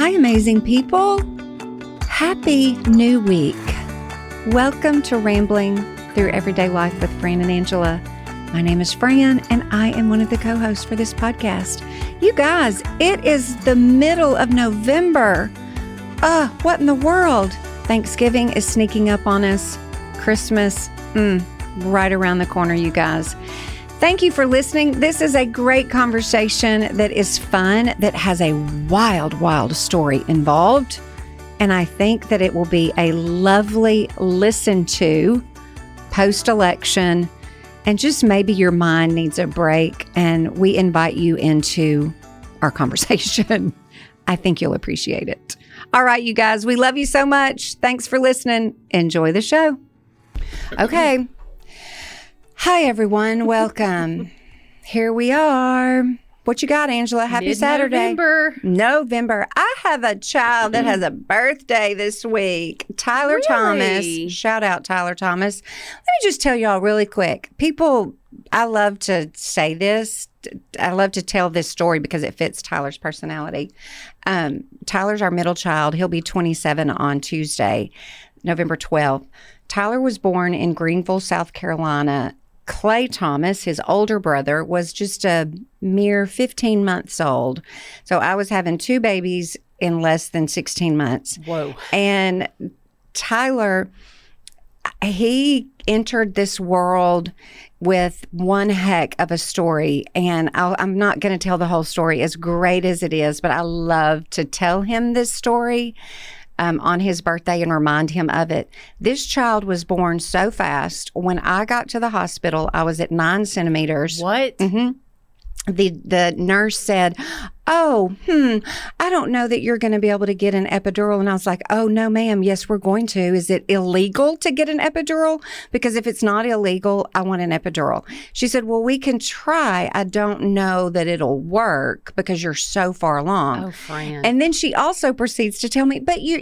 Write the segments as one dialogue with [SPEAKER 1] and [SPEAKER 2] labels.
[SPEAKER 1] Hi, amazing people. Happy new week. Welcome to Rambling Through Everyday Life with Fran and Angela. My name is Fran, and I am one of the co-hosts for this podcast. You guys, it is the middle of November. What in the world? Thanksgiving is sneaking up on us. Christmas, right around the corner, you guys. Thank you for listening. This is a great conversation that is fun, that has a wild, wild story involved. And I think that it will be a lovely listen to post-election, and just maybe your mind needs a break, and we invite you into our conversation. I think you'll appreciate it. All right, you guys, we love you so much. Thanks for listening. Enjoy the show. Okay. Hi, everyone. Welcome. Here we are. What you got, Angela? Happy Saturday. November. I have a child that has a birthday this week. Tyler Thomas. Shout out, Tyler Thomas. Let me just tell y'all really quick. People, I love to say this. I love to tell this story because it fits Tyler's personality. Tyler's our middle child. He'll be 27 on Tuesday, November 12th. Tyler was born in Greenville, South Carolina. Clay Thomas, his older brother, was just a mere 15 months old. So I was having two babies in less than 16 months.
[SPEAKER 2] Whoa.
[SPEAKER 1] And Tyler, he entered this world with one heck of a story. And I'm not going to tell the whole story, as great as it is, but I love to tell him this story on his birthday and remind him of it. This child was born so fast. When I got to the hospital, I was at 9 centimeters.
[SPEAKER 2] What?
[SPEAKER 1] Mm-hmm. The nurse said, I don't know that you're going to be able to get an epidural. And I was like, oh, no, ma'am. Yes, we're going to. Is it illegal to get an epidural? Because if it's not illegal, I want an epidural. She said, well, we can try. I don't know that it'll work because you're so far along.
[SPEAKER 2] Oh, Fran.
[SPEAKER 1] And then she also proceeds to tell me, but you're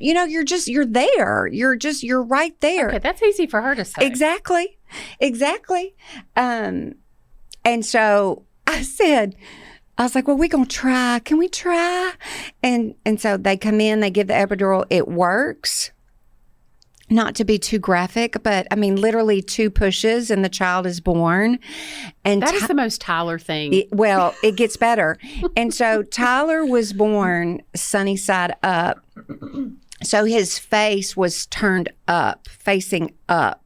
[SPEAKER 1] there. You're right there.
[SPEAKER 2] Okay, that's easy for her to say.
[SPEAKER 1] Exactly. And so I was like, well, we're going to try. Can we try? And so they come in, they give the epidural. It works. Not to be too graphic, but I mean, literally 2 pushes and the child is born. And
[SPEAKER 2] that is the most Tyler thing.
[SPEAKER 1] It gets better. And so Tyler was born sunny side up. So his face was turned up, facing up.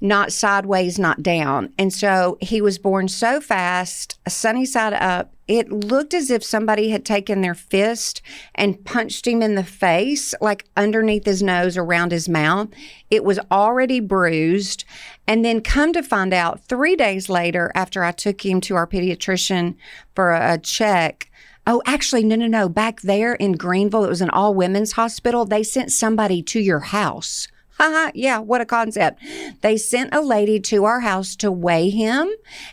[SPEAKER 1] Not sideways, not down. And so he was born so fast, sunny side up. It looked as if somebody had taken their fist and punched him in the face, like underneath his nose, around his mouth. It was already bruised. And then come to find out, 3 days later, after I took him to our pediatrician for a check, oh, actually, no. Back there in Greenville, it was an all-women's hospital. They sent somebody to your house. Yeah, what a concept. They sent a lady to our house to weigh him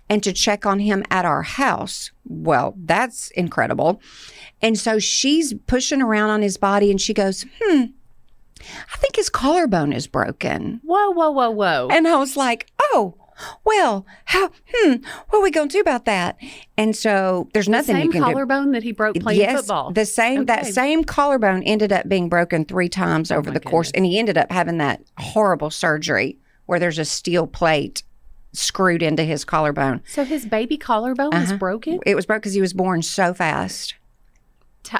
[SPEAKER 1] and to check on him at our house. Well, that's incredible. And so she's pushing around on his body and she goes, I think his collarbone is broken.
[SPEAKER 2] Whoa.
[SPEAKER 1] And I was like, oh, well, what are we going to do about that? And so there's nothing you can do.
[SPEAKER 2] The same collarbone that he broke playing football?
[SPEAKER 1] Yes, that same collarbone ended up being broken 3 times over the course. And he ended up having that horrible surgery where the's a steel plate screwed into his collarbone.
[SPEAKER 2] So his baby collarbone was broken?
[SPEAKER 1] It was broken because he was born so fast.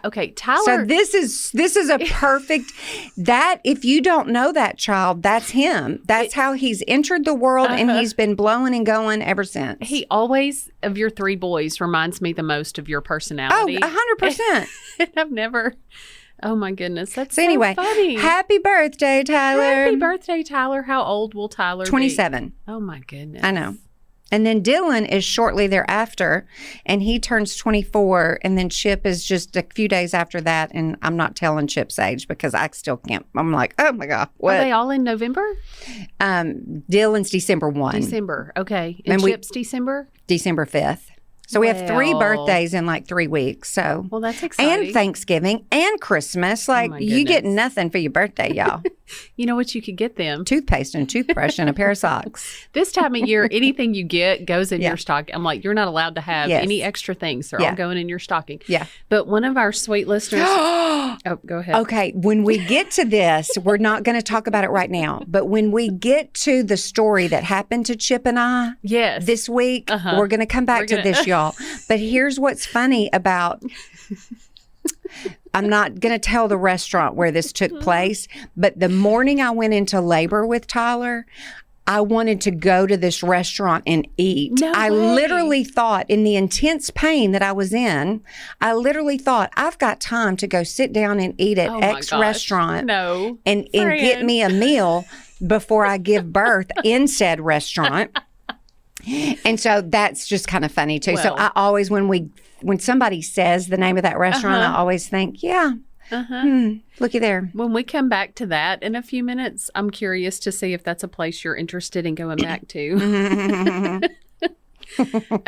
[SPEAKER 2] Okay, Tyler.
[SPEAKER 1] So this is a perfect, that if you don't know that child, that's him. That's how he's entered the world, and he's been blowing and going ever since.
[SPEAKER 2] He always, of your 3 boys, reminds me the most of your personality.
[SPEAKER 1] Oh, 100%.
[SPEAKER 2] I've never, oh my goodness, that's
[SPEAKER 1] so anyway,
[SPEAKER 2] funny.
[SPEAKER 1] Happy birthday, Tyler.
[SPEAKER 2] Happy birthday, Tyler. How old will Tyler
[SPEAKER 1] 27.
[SPEAKER 2] be? Oh my goodness.
[SPEAKER 1] I know. And then Dylan is shortly thereafter, and he turns 24, and then Chip is just a few days after that, and I'm not telling Chip's age because I still can't. I'm like, oh, my God, what?
[SPEAKER 2] Are they all in November?
[SPEAKER 1] Dylan's December 1.
[SPEAKER 2] December, okay. And Chip's December?
[SPEAKER 1] December 5th. So we have 3
[SPEAKER 2] Well.
[SPEAKER 1] birthdays in like 3 weeks. So
[SPEAKER 2] Well, that's exciting.
[SPEAKER 1] and Thanksgiving and Christmas. Like
[SPEAKER 2] my
[SPEAKER 1] you get
[SPEAKER 2] goodness.
[SPEAKER 1] nothing for your birthday, y'all.
[SPEAKER 2] You know what you could get them?
[SPEAKER 1] Toothpaste and toothbrush and a pair of socks.
[SPEAKER 2] This time of year, anything you get goes in
[SPEAKER 1] Yeah.
[SPEAKER 2] your stocking. I'm like, you're not allowed to have
[SPEAKER 1] Yes.
[SPEAKER 2] any extra things. They're
[SPEAKER 1] Yeah.
[SPEAKER 2] all going in your stocking.
[SPEAKER 1] Yeah.
[SPEAKER 2] But one of our sweet listeners. Oh, go ahead.
[SPEAKER 1] Okay, when we get to this, we're not going to talk about it right now. But when we get to the story that happened to Chip and I
[SPEAKER 2] Yes.
[SPEAKER 1] this week, we're going to come back to this, y'all. But here's what's funny about. I'm not going to tell the restaurant where this took place, but the morning I went into labor with Tyler, I wanted to go to this restaurant and eat.
[SPEAKER 2] No
[SPEAKER 1] I
[SPEAKER 2] way.
[SPEAKER 1] literally thought, in the intense pain that I was in, I literally thought, I've got time to go sit down and eat at
[SPEAKER 2] Oh my
[SPEAKER 1] X
[SPEAKER 2] gosh.
[SPEAKER 1] restaurant
[SPEAKER 2] No.
[SPEAKER 1] and get
[SPEAKER 2] Fran.
[SPEAKER 1] me a meal before I give birth in said restaurant. And so that's just kind of funny too. So
[SPEAKER 2] Well.
[SPEAKER 1] I always, when somebody says the name of that restaurant, I always think, yeah, looky there.
[SPEAKER 2] When we come back to that in a few minutes, I'm curious to see if that's a place you're interested in going back to.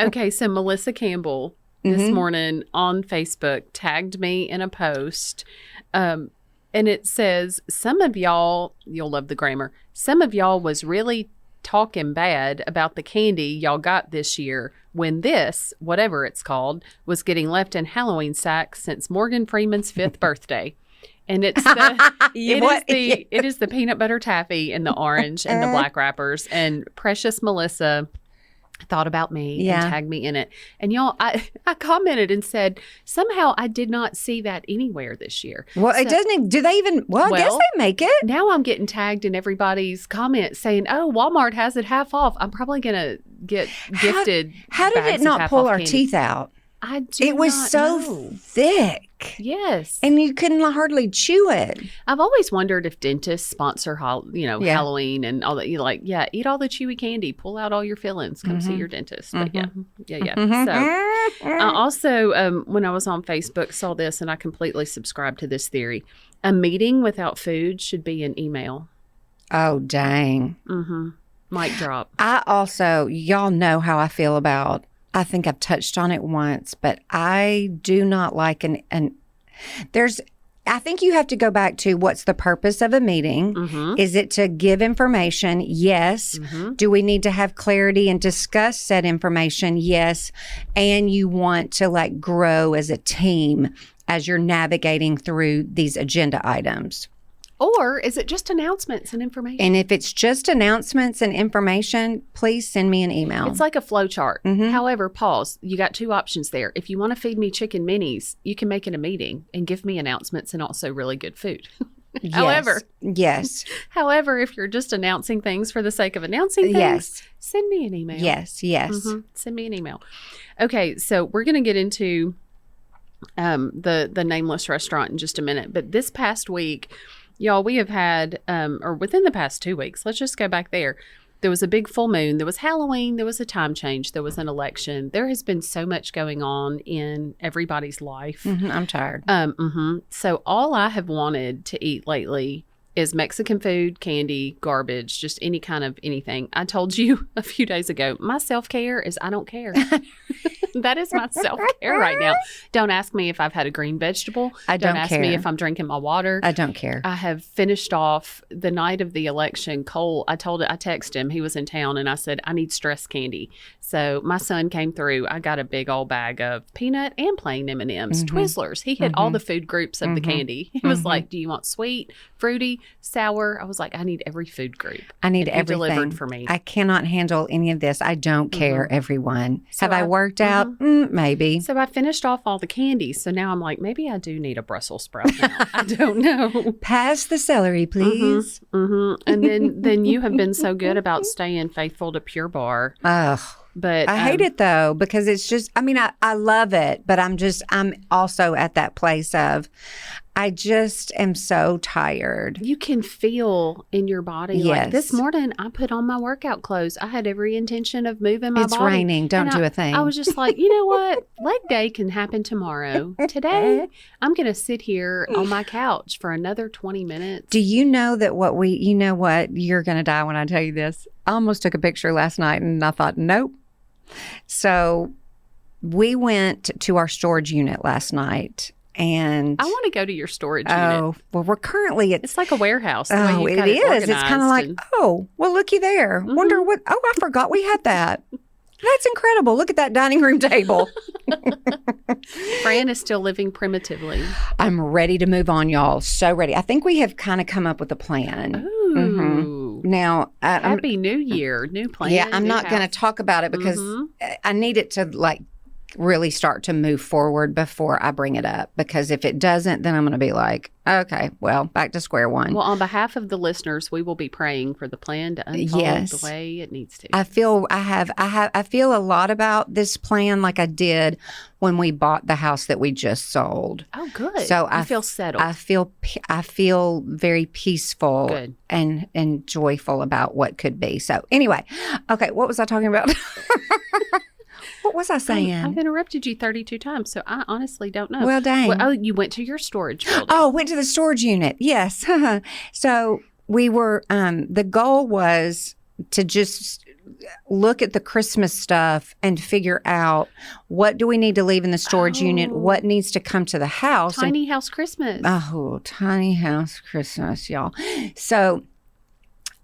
[SPEAKER 2] Okay, so Melissa Campbell this morning on Facebook tagged me in a post. And it says, some of y'all, you'll love the grammar, some of y'all was really talking bad about the candy y'all got this year when this, whatever it's called, was getting left in Halloween sacks since Morgan Freeman's 5th birthday. And it's it is the peanut butter taffy and the orange and the black wrappers. And precious Melissa thought about me and tagged me in it. And y'all, I commented and said, somehow I did not see that anywhere this year.
[SPEAKER 1] Well, it doesn't, do they even, I guess they make it.
[SPEAKER 2] Now I'm getting tagged in everybody's comments saying, oh, Walmart has it half off. I'm probably going to get gifted.
[SPEAKER 1] How did
[SPEAKER 2] bags
[SPEAKER 1] it
[SPEAKER 2] of
[SPEAKER 1] not pull
[SPEAKER 2] half-off
[SPEAKER 1] our
[SPEAKER 2] candy.
[SPEAKER 1] teeth out?
[SPEAKER 2] I do
[SPEAKER 1] It was
[SPEAKER 2] not
[SPEAKER 1] so
[SPEAKER 2] know.
[SPEAKER 1] thick.
[SPEAKER 2] Yes.
[SPEAKER 1] And you couldn't hardly chew it.
[SPEAKER 2] I've always wondered if dentists sponsor, Halloween and all that. You eat all the chewy candy, pull out all your fillings, come see your dentist. But yeah. So I also, when I was on Facebook, saw this and I completely subscribed to this theory. A meeting without food should be an email.
[SPEAKER 1] Oh, dang.
[SPEAKER 2] Mic drop.
[SPEAKER 1] I also, y'all know how I feel about, I think I've touched on it once, but I do not like I think you have to go back to what's the purpose of a meeting. Is it to give information? Yes. Do we need to have clarity and discuss said information? Yes. And you want to grow as a team as you're navigating through these agenda items.
[SPEAKER 2] Or is it just announcements and information?
[SPEAKER 1] And if it's just announcements and information, please send me an email.
[SPEAKER 2] It's like a flow chart. However, pause. You got 2 options there. If you want to feed me chicken minis, you can make it a meeting and give me announcements and also really good food.
[SPEAKER 1] Yes.
[SPEAKER 2] However, if you're just announcing things for the sake of announcing things, send me an email.
[SPEAKER 1] Yes.
[SPEAKER 2] Send me an email. Okay, so we're going to get into the nameless restaurant in just a minute. But this past week, y'all, we have had, or within the past 2 weeks, let's just go back there. There was a big full moon. There was Halloween. There was a time change. There was an election. There has been so much going on in everybody's life.
[SPEAKER 1] I'm tired.
[SPEAKER 2] So all I have wanted to eat lately is Mexican food, candy, garbage, just any kind of anything. I told you a few days ago, my self-care is I don't care. That is my self-care right now. Don't ask me if I've had a green vegetable. Don't ask me if I'm drinking my water.
[SPEAKER 1] I don't care.
[SPEAKER 2] I have finished off the night of the election. Cole, I texted him. He was in town and I said, I need stress candy. So my son came through. I got a big old bag of peanut and plain M&Ms, Twizzlers. He hit all the food groups of the candy. He was like, do you want sweet, fruity, sour? I was like, I need every food group.
[SPEAKER 1] I need
[SPEAKER 2] and he
[SPEAKER 1] everything.
[SPEAKER 2] delivered for me.
[SPEAKER 1] I cannot handle any of this. I don't care, everyone. Have I worked out? Maybe.
[SPEAKER 2] So I finished off all the candy. So now I'm like, maybe I do need a Brussels sprout now. I don't know.
[SPEAKER 1] Pass the celery, please.
[SPEAKER 2] And then you have been so good about staying faithful to Pure Bar.
[SPEAKER 1] Ugh.
[SPEAKER 2] But
[SPEAKER 1] I hate it though, because it's just, I love it, but I'm also at that place of, I just am so tired.
[SPEAKER 2] You can feel in your body.
[SPEAKER 1] Yes.
[SPEAKER 2] Like this morning, I put on my workout clothes. I had every intention of moving my body.
[SPEAKER 1] It's raining. Don't do a thing.
[SPEAKER 2] I was just like, you know what? Leg day can happen tomorrow. Today, I'm going to sit here on my couch for another 20 minutes.
[SPEAKER 1] Do you know that you're going to die when I tell you this. I almost took a picture last night and I thought, nope. So we went to our storage unit last night. And
[SPEAKER 2] I want to go to your storage unit.
[SPEAKER 1] Oh, well, we're currently at...
[SPEAKER 2] It's like a warehouse.
[SPEAKER 1] It is. It's kind of like, oh, well, looky there. Wonder what... Oh, I forgot we had that. That's incredible. Look at that dining room table.
[SPEAKER 2] Fran is still living primitively.
[SPEAKER 1] I'm ready to move on, y'all. So ready. I think we have kind of come up with a plan.
[SPEAKER 2] Ooh.
[SPEAKER 1] Now,
[SPEAKER 2] Happy New Year. New plan.
[SPEAKER 1] Yeah, I'm not going to talk about it because I need it to really start to move forward before I bring it up, because if it doesn't, then I'm going to be like, okay, well, back to square one.
[SPEAKER 2] Well, on behalf of the listeners, we will be praying for the plan to unfold the way it needs to.
[SPEAKER 1] I feel a lot about this plan like I did when we bought the house that we just sold.
[SPEAKER 2] Oh, good.
[SPEAKER 1] So
[SPEAKER 2] I feel settled.
[SPEAKER 1] I feel very peaceful and joyful about what could be. So anyway, okay, what was I talking about? What was I saying?
[SPEAKER 2] I've interrupted you 32 times, so I honestly don't know.
[SPEAKER 1] Well, dang.
[SPEAKER 2] Well, you went to your storage building.
[SPEAKER 1] Oh, went to the storage unit. Yes. So we were, the goal was to just look at the Christmas stuff and figure out what do we need to leave in the storage unit, what needs to come to the house.
[SPEAKER 2] Tiny house Christmas.
[SPEAKER 1] Oh, tiny house Christmas, y'all. So,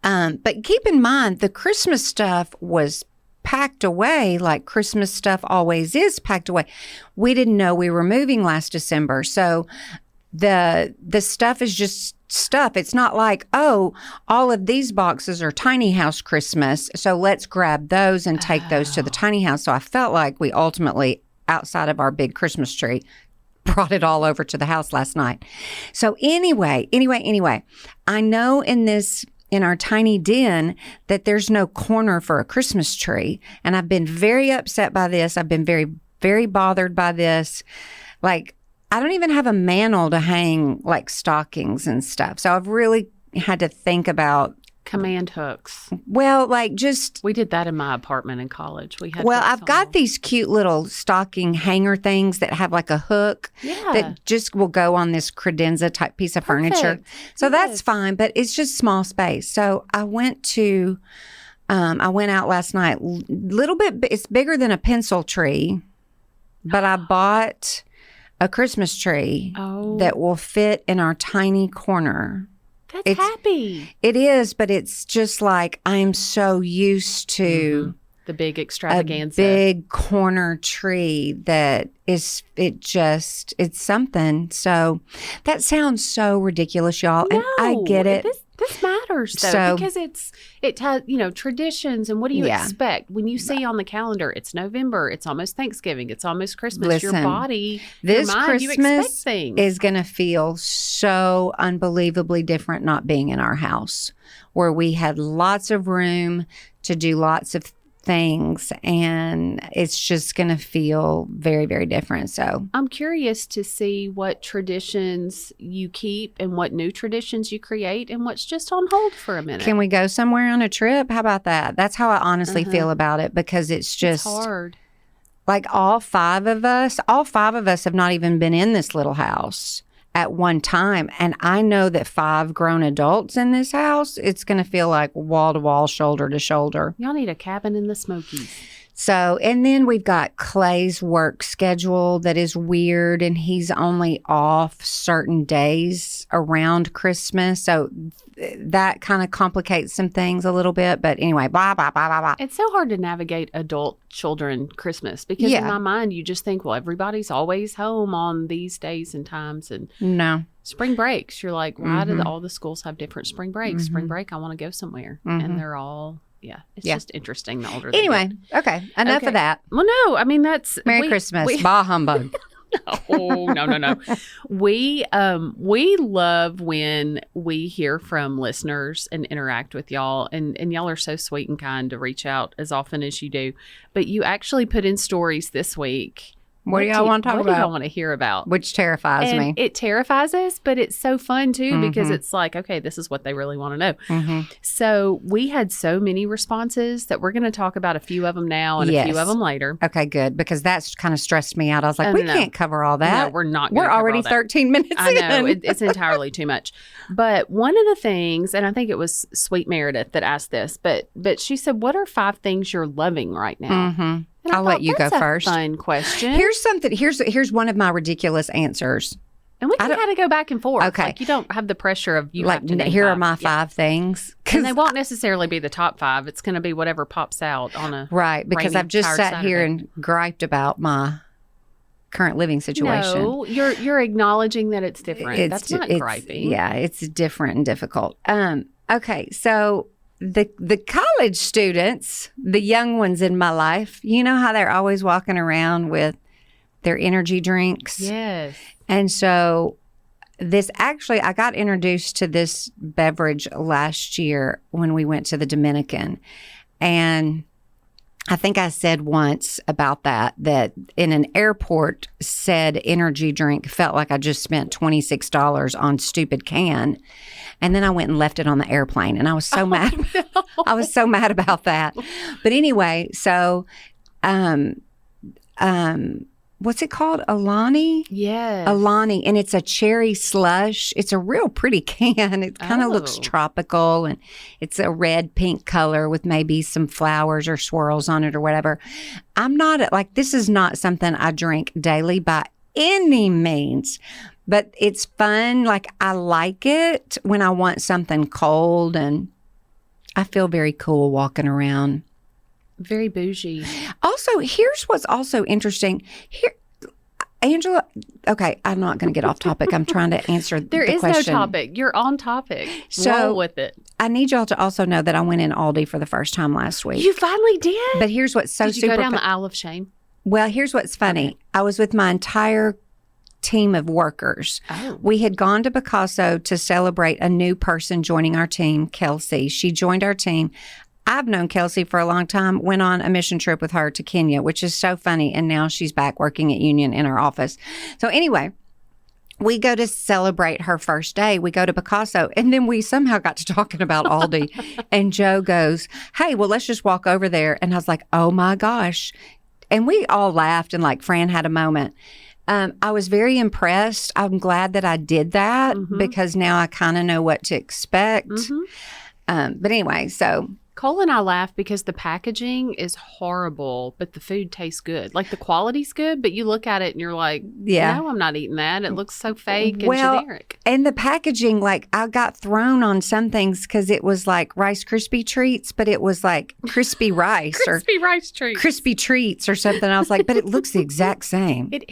[SPEAKER 1] but keep in mind, the Christmas stuff was packed away like Christmas stuff always is packed away. We didn't know we were moving last December. So the stuff is just stuff. It's not like, oh, all of these boxes are tiny house Christmas, so let's grab those and take those to the tiny house. So I felt like we ultimately, outside of our big Christmas tree, brought it all over to the house last night. So anyway, I know in our tiny den that there's no corner for a Christmas tree. And I've been very upset by this. I've been very, very bothered by this. Like, I don't even have a mantle to hang like stockings and stuff. So I've really had to think about
[SPEAKER 2] command hooks.
[SPEAKER 1] Well, like just...
[SPEAKER 2] We did that in my apartment in college. We had.
[SPEAKER 1] Well, I've got these cute little stocking hanger things that have like a hook that just will go on this credenza type piece of furniture. So that's fine, but it's just small space. So I went out last night, little bit, it's bigger than a pencil tree, but I bought a Christmas tree that will fit in our tiny corner.
[SPEAKER 2] That's happy.
[SPEAKER 1] It is, but it's just like I'm so used to
[SPEAKER 2] the big extravaganza,
[SPEAKER 1] a big corner tree that it's something. So that sounds so ridiculous, y'all.
[SPEAKER 2] No,
[SPEAKER 1] and I get it.
[SPEAKER 2] This matters though, because it has, traditions, and what do you expect when you see on the calendar? It's November, it's almost Thanksgiving, it's almost Christmas.
[SPEAKER 1] Listen,
[SPEAKER 2] your body,
[SPEAKER 1] this
[SPEAKER 2] your mind,
[SPEAKER 1] Christmas
[SPEAKER 2] you expect things.
[SPEAKER 1] Is going to feel so unbelievably different not being in our house, where we had lots of room to do lots of things, and it's just going to feel very, very different. So
[SPEAKER 2] I'm curious to see what traditions you keep and what new traditions you create and what's just on hold for a minute.
[SPEAKER 1] Can we go somewhere on a trip? How about that? That's how I honestly feel about it, because it's just
[SPEAKER 2] hard.
[SPEAKER 1] Like all five of us have not even been in this little house at one time. And I know that 5 grown adults in this house, it's going to feel like wall to wall, shoulder to shoulder.
[SPEAKER 2] Y'all need a cabin in the Smokies.
[SPEAKER 1] So, and then we've got Clay's work schedule that is weird, and he's only off certain days around Christmas. So that kind of complicates some things a little bit. But anyway, blah, blah, blah, blah, blah.
[SPEAKER 2] It's so hard to navigate adult children Christmas, because in my mind, you just think, well, everybody's always home on these days and times. And
[SPEAKER 1] no.
[SPEAKER 2] Spring breaks, you're like, why do all the schools have different spring breaks? Spring break, I want to go somewhere. And they're all... it's just interesting the older they get.
[SPEAKER 1] Okay, enough of that.
[SPEAKER 2] Well, no, I mean, that's...
[SPEAKER 1] Merry Christmas. Bah humbug.
[SPEAKER 2] No. We love when we hear from listeners and interact with y'all, and y'all are so sweet and kind to reach out as often as you do. But you actually put in stories this week.
[SPEAKER 1] What do y'all want to talk about?
[SPEAKER 2] What do y'all want to hear about?
[SPEAKER 1] Which terrifies me.
[SPEAKER 2] It terrifies us, but it's so fun too, because it's like, okay, this is what they really want to know. So we had so many responses that we're going to talk about a few of them now and a few of them later.
[SPEAKER 1] Okay, good, because that's kind of stressed me out. I was like, we can't cover all that.
[SPEAKER 2] No, we're not.
[SPEAKER 1] We're already 13 minutes in.
[SPEAKER 2] I know, it's entirely too much. But one of the things, and I think it was Sweet Meredith that asked this, but she said, what are 5 things you're loving right now? And I
[SPEAKER 1] I'll let
[SPEAKER 2] thought,
[SPEAKER 1] you go
[SPEAKER 2] that's a
[SPEAKER 1] first.
[SPEAKER 2] Fun question.
[SPEAKER 1] Here's one of my ridiculous answers.
[SPEAKER 2] And we can kind of go back and forth.
[SPEAKER 1] Okay.
[SPEAKER 2] Like, you don't have the pressure of you
[SPEAKER 1] Like,
[SPEAKER 2] have to name
[SPEAKER 1] here are
[SPEAKER 2] five.
[SPEAKER 1] my 5 things.
[SPEAKER 2] And they won't necessarily be the top 5. It's going to be whatever pops out on a
[SPEAKER 1] Right, because
[SPEAKER 2] rainy,
[SPEAKER 1] I've just
[SPEAKER 2] tired
[SPEAKER 1] sat here
[SPEAKER 2] Saturday.
[SPEAKER 1] and griped about my current living situation.
[SPEAKER 2] No, you're acknowledging that it's different. That's not griping.
[SPEAKER 1] Yeah, it's different and difficult. Okay, so the college students, the young ones in my life, you know how they're always walking around with their energy drinks?
[SPEAKER 2] Yes.
[SPEAKER 1] And so I got introduced to this beverage last year when we went to the Dominican. And I think I said once about that in an airport said energy drink felt like I just spent $26 on stupid can. And then I went and left it on the airplane. And I was so mad.
[SPEAKER 2] No.
[SPEAKER 1] I was so mad about that. But anyway, so what's it called? Alani?
[SPEAKER 2] Yes.
[SPEAKER 1] Alani, and it's a cherry slush. It's a real pretty can. It kind of looks tropical, and it's a red pink color with maybe some flowers or swirls on it or whatever. I'm not like, this is not something I drink daily by any means, but it's fun. Like, I like it when I want something cold, and I feel very cool walking around.
[SPEAKER 2] Very bougie.
[SPEAKER 1] Also, here's what's also interesting. Here, Angela, okay, I'm not going to get off topic. I'm trying to answer
[SPEAKER 2] There
[SPEAKER 1] the
[SPEAKER 2] is
[SPEAKER 1] question.
[SPEAKER 2] no topic. You're on topic.
[SPEAKER 1] So-
[SPEAKER 2] Roll with it.
[SPEAKER 1] I need y'all to also know that I went in Aldi for the first time last week.
[SPEAKER 2] You finally did?
[SPEAKER 1] But here's what's so
[SPEAKER 2] Did you
[SPEAKER 1] super
[SPEAKER 2] go down
[SPEAKER 1] fu-
[SPEAKER 2] the aisle of shame?
[SPEAKER 1] Well, here's what's funny.
[SPEAKER 2] Okay.
[SPEAKER 1] I was with my entire team of workers.
[SPEAKER 2] Oh.
[SPEAKER 1] We had gone to Picasso to celebrate a new person joining our team, Kelsey. She joined our team. I've known Kelsey for a long time, went on a mission trip with her to Kenya, which is so funny. And now she's back working at Union in our office. So anyway, we go to celebrate her first day. We go to Picasso, and then we somehow got to talking about Aldi. And Joe goes, hey, well, let's just walk over there. And I was like, oh my gosh. And we all laughed, and like Fran had a moment. I was very impressed. I'm glad that I did that because now I kind of know what to expect. But anyway, so
[SPEAKER 2] Cole and I laugh because the packaging is horrible, but the food tastes good. Like, the quality's good, but you look at it and you're like,
[SPEAKER 1] Yeah.
[SPEAKER 2] no, I'm not eating that. It looks so fake and
[SPEAKER 1] Well,
[SPEAKER 2] generic.
[SPEAKER 1] and the packaging, like, I got thrown on some things because it was like Rice Krispie treats, but it was like crispy rice or
[SPEAKER 2] Crispy rice treats.
[SPEAKER 1] crispy treats or something. I was like, but it looks the exact same.
[SPEAKER 2] It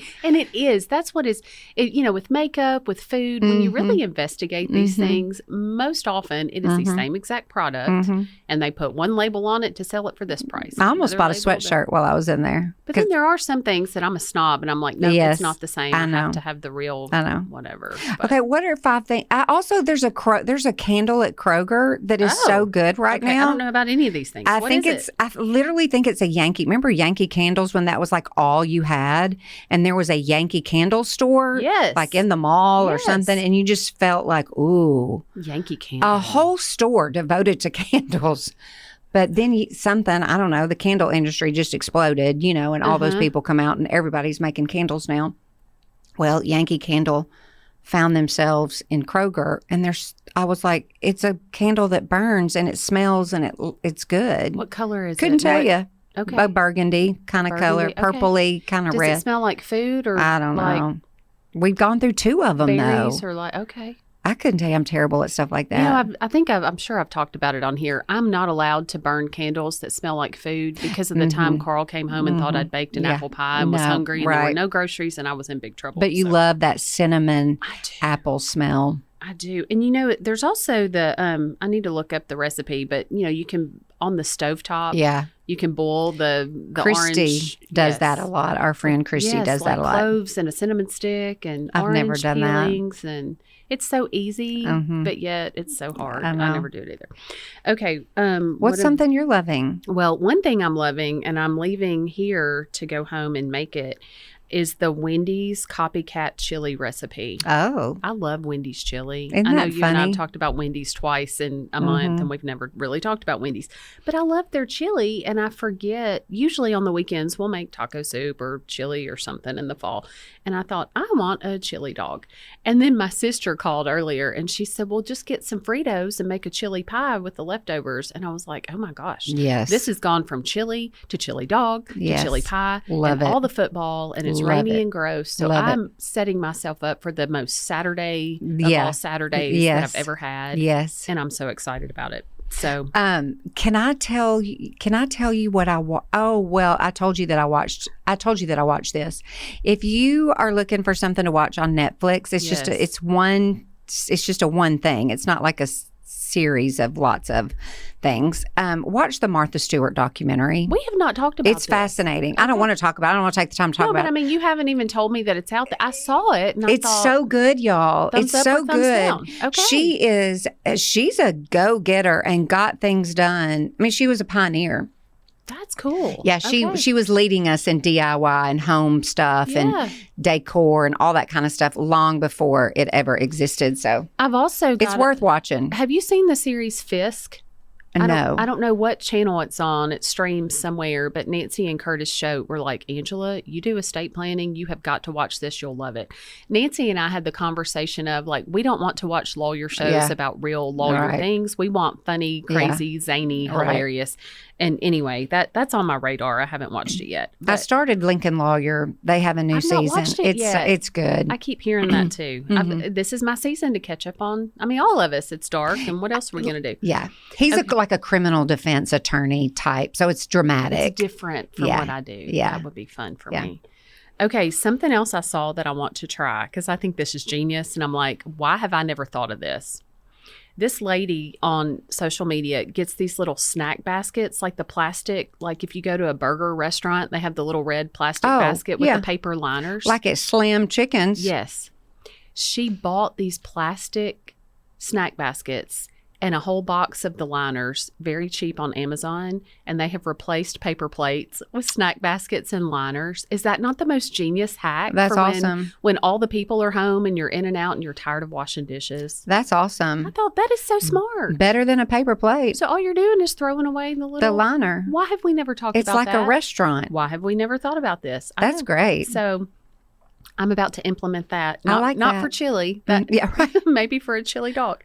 [SPEAKER 2] is. That's what is, with makeup, with food, when you really investigate these things, most often it is the same exact product, and they put one label on it to sell it for this price.
[SPEAKER 1] I almost
[SPEAKER 2] Another
[SPEAKER 1] bought a
[SPEAKER 2] label
[SPEAKER 1] sweatshirt while I was in there.
[SPEAKER 2] But then there are some things that I'm a snob, and I'm like, no,
[SPEAKER 1] Yes,
[SPEAKER 2] it's not the same.
[SPEAKER 1] I
[SPEAKER 2] I
[SPEAKER 1] know.
[SPEAKER 2] have to have the real,
[SPEAKER 1] I know.
[SPEAKER 2] whatever. But-
[SPEAKER 1] Okay, what are 5 things? I also, there's a candle at Kroger that is so good right
[SPEAKER 2] okay,
[SPEAKER 1] now.
[SPEAKER 2] I don't know about any of these things.
[SPEAKER 1] I
[SPEAKER 2] What
[SPEAKER 1] think
[SPEAKER 2] is
[SPEAKER 1] it's,
[SPEAKER 2] it?
[SPEAKER 1] I literally think it's a Yankee. Remember Yankee candles when that was like all you had? And there was a Yankee candle store,
[SPEAKER 2] Yes.
[SPEAKER 1] like in the mall or
[SPEAKER 2] Yes.
[SPEAKER 1] something. And you just felt like, ooh,
[SPEAKER 2] Yankee Candle.
[SPEAKER 1] a whole store devoted to candles. But then something, I don't know, the candle industry just exploded, and all those people come out and everybody's making candles now. Well, Yankee Candle found themselves in Kroger, and I was like, it's a candle that burns and it smells and it's good.
[SPEAKER 2] What color is
[SPEAKER 1] Couldn't
[SPEAKER 2] it?
[SPEAKER 1] tell you.
[SPEAKER 2] Okay.
[SPEAKER 1] A burgundy kind of color,
[SPEAKER 2] Burgundy, okay.
[SPEAKER 1] purpley kind of
[SPEAKER 2] Does
[SPEAKER 1] red.
[SPEAKER 2] it smell like food or
[SPEAKER 1] I don't
[SPEAKER 2] like
[SPEAKER 1] know. We've gone through 2 of them
[SPEAKER 2] berries
[SPEAKER 1] though.
[SPEAKER 2] or like, okay.
[SPEAKER 1] I couldn't tell you. I'm terrible at stuff like that.
[SPEAKER 2] I'm sure I've talked about it on here. I'm not allowed to burn candles that smell like food because of the time Carl came home and thought I'd baked an
[SPEAKER 1] Yeah.
[SPEAKER 2] apple pie and was
[SPEAKER 1] No,
[SPEAKER 2] hungry and there were
[SPEAKER 1] right.
[SPEAKER 2] no groceries and I was in big trouble.
[SPEAKER 1] But you
[SPEAKER 2] So
[SPEAKER 1] love that cinnamon
[SPEAKER 2] I do.
[SPEAKER 1] apple smell.
[SPEAKER 2] I do. And there's also the I need to look up the recipe, but you can on the stovetop.
[SPEAKER 1] Yeah.
[SPEAKER 2] You can boil the
[SPEAKER 1] Christy
[SPEAKER 2] orange.
[SPEAKER 1] does
[SPEAKER 2] Yes.
[SPEAKER 1] that a lot. Our friend Christy
[SPEAKER 2] Yes,
[SPEAKER 1] does
[SPEAKER 2] like
[SPEAKER 1] that a lot.
[SPEAKER 2] cloves and a cinnamon stick and
[SPEAKER 1] I've never
[SPEAKER 2] orange
[SPEAKER 1] done that.
[SPEAKER 2] peelings and it's so easy, but yet it's so hard.
[SPEAKER 1] I know.
[SPEAKER 2] I never do it either. Okay.
[SPEAKER 1] What's something you're loving?
[SPEAKER 2] Well, one thing I'm loving, and I'm leaving here to go home and make it. is the Wendy's copycat chili recipe.
[SPEAKER 1] Oh.
[SPEAKER 2] I love Wendy's chili.
[SPEAKER 1] Isn't
[SPEAKER 2] I know
[SPEAKER 1] that
[SPEAKER 2] you and I
[SPEAKER 1] funny?
[SPEAKER 2] have talked about Wendy's twice in a month, and we've never really talked about Wendy's. But I love their chili, and I forget. Usually on the weekends, we'll make taco soup or chili or something in the fall. And I thought, I want a chili dog. And then my sister called earlier, and she said, well, just get some Fritos and make a chili pie with the leftovers. And I was like, oh my gosh.
[SPEAKER 1] Yes.
[SPEAKER 2] This has gone from chili to chili dog to
[SPEAKER 1] Yes.
[SPEAKER 2] chili pie.
[SPEAKER 1] Love
[SPEAKER 2] and
[SPEAKER 1] it.
[SPEAKER 2] all the football, and it's
[SPEAKER 1] Love
[SPEAKER 2] rainy
[SPEAKER 1] it.
[SPEAKER 2] and gross. So
[SPEAKER 1] Love it.
[SPEAKER 2] I'm setting myself up for the most Saturday of
[SPEAKER 1] Yeah.
[SPEAKER 2] all Saturdays
[SPEAKER 1] Yes.
[SPEAKER 2] that I've ever had.
[SPEAKER 1] Yes.
[SPEAKER 2] And I'm so excited about it. So
[SPEAKER 1] Can I tell you what oh, well, I told you that I watched this. If you are looking for something to watch on Netflix, it's
[SPEAKER 2] Yes.
[SPEAKER 1] it's just a one thing. It's not like a series of lots of things. Watch the Martha Stewart documentary.
[SPEAKER 2] we have not talked about
[SPEAKER 1] It's
[SPEAKER 2] this.
[SPEAKER 1] fascinating. I don't want to talk about it. I don't want to take the time to talk
[SPEAKER 2] No,
[SPEAKER 1] about
[SPEAKER 2] but I
[SPEAKER 1] it.
[SPEAKER 2] mean, you haven't even told me that it's out there. I saw it, and I
[SPEAKER 1] It's
[SPEAKER 2] thought,
[SPEAKER 1] so good, y'all.
[SPEAKER 2] thumbs
[SPEAKER 1] It's
[SPEAKER 2] up
[SPEAKER 1] so
[SPEAKER 2] or thumbs
[SPEAKER 1] good.
[SPEAKER 2] down? Okay.
[SPEAKER 1] She's a go-getter and got things done. I mean, she was a pioneer.
[SPEAKER 2] That's cool.
[SPEAKER 1] Yeah,
[SPEAKER 2] Okay.
[SPEAKER 1] she was leading us in DIY and home stuff
[SPEAKER 2] Yeah.
[SPEAKER 1] and decor and all that kind of stuff long before it ever existed. So
[SPEAKER 2] I've also got
[SPEAKER 1] it's worth watching.
[SPEAKER 2] Have you seen the series Fisk?
[SPEAKER 1] No.
[SPEAKER 2] I don't know what channel it's on. It streams somewhere, but Nancy and Curtis show were like, Angela, you do estate planning. You have got to watch this. You'll love it. Nancy and I had the conversation of like, we don't want to watch lawyer shows
[SPEAKER 1] Yeah.
[SPEAKER 2] about real lawyer
[SPEAKER 1] Right.
[SPEAKER 2] things. We want funny, crazy, zany,
[SPEAKER 1] Right.
[SPEAKER 2] hilarious. And anyway, that's on my radar. I haven't watched it yet.
[SPEAKER 1] I
[SPEAKER 2] But
[SPEAKER 1] started Lincoln Lawyer. They have a new
[SPEAKER 2] I've not
[SPEAKER 1] season.
[SPEAKER 2] watched it yet.
[SPEAKER 1] It's good.
[SPEAKER 2] I keep hearing that too. This is my season to catch up on. I mean, all of us, it's dark. And what else are we going to do?
[SPEAKER 1] Yeah. He's like a criminal defense attorney type. So it's dramatic.
[SPEAKER 2] It's different from
[SPEAKER 1] Yeah.
[SPEAKER 2] what I do.
[SPEAKER 1] Yeah.
[SPEAKER 2] That would be fun for
[SPEAKER 1] Yeah.
[SPEAKER 2] me. Okay, something else I saw that I want to try because I think this is genius. And I'm like, why have I never thought of this? This lady on social media gets these little snack baskets, like the plastic, like if you go to a burger restaurant, they have the little red plastic basket with
[SPEAKER 1] yeah.
[SPEAKER 2] the paper liners.
[SPEAKER 1] Like at Slim Chickens.
[SPEAKER 2] Yes. She bought these plastic snack baskets and a whole box of the liners, very cheap on Amazon, and they have replaced paper plates with snack baskets and liners. Is that not the most genius hack?
[SPEAKER 1] That's
[SPEAKER 2] for
[SPEAKER 1] awesome.
[SPEAKER 2] When all the people are home and you're in and out and you're tired of washing dishes.
[SPEAKER 1] That's
[SPEAKER 2] I
[SPEAKER 1] awesome.
[SPEAKER 2] thought that is so smart.
[SPEAKER 1] Better than a paper plate.
[SPEAKER 2] So all you're doing is throwing away the little
[SPEAKER 1] The liner.
[SPEAKER 2] Why have we never talked
[SPEAKER 1] It's
[SPEAKER 2] about
[SPEAKER 1] like
[SPEAKER 2] that?
[SPEAKER 1] a restaurant.
[SPEAKER 2] Why have we never thought about this? I
[SPEAKER 1] That's
[SPEAKER 2] know.
[SPEAKER 1] great.
[SPEAKER 2] So I'm about to implement that.
[SPEAKER 1] I like
[SPEAKER 2] not
[SPEAKER 1] that.
[SPEAKER 2] for chili, but
[SPEAKER 1] Yeah, right.
[SPEAKER 2] maybe for a chili dog.